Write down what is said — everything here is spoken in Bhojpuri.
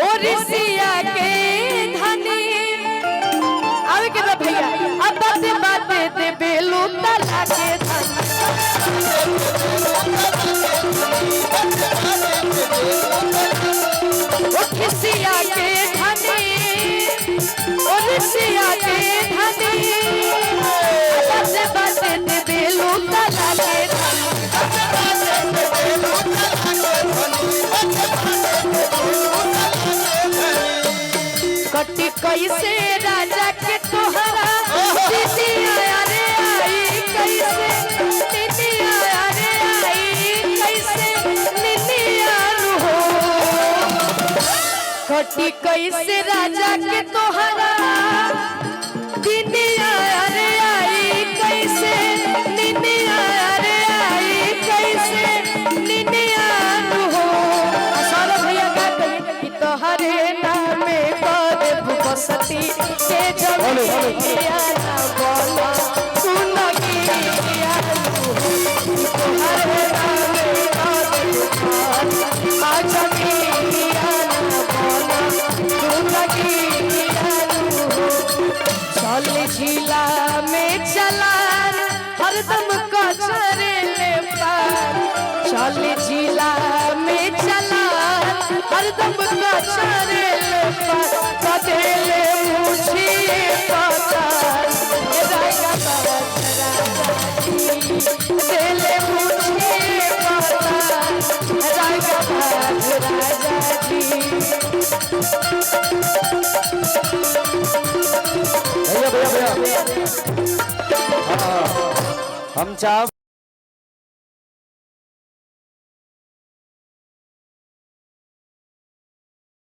ओरिसिया के धनी आवे के ना भैया अब बाते दे बेलू तला के धनी ओरिसिया के धनी ओरिसिया के धनी बाते दे बेलू तला के कटी कैसे राजा के तोहरा दीदिया रे आई कैसे दीदिया रे आई कैसे निनिया हो कटी कैसे राजा के तोहरा दीदिया रे आई कैसे निनिया रे आई कैसे निनिया हो सारा भैया का कि तोहरे नामे बसती के जमिया ना बोला सुन गिया तुम्हारे नामे आ जमिया ना बोला सुन गिया चल झीला में चला हरदम कचरे ले पार चल झीला में चला हरदम कचरे ले पार कदेले मुझे पता राजा देले मुझे पता राजा जी भैया हम चाह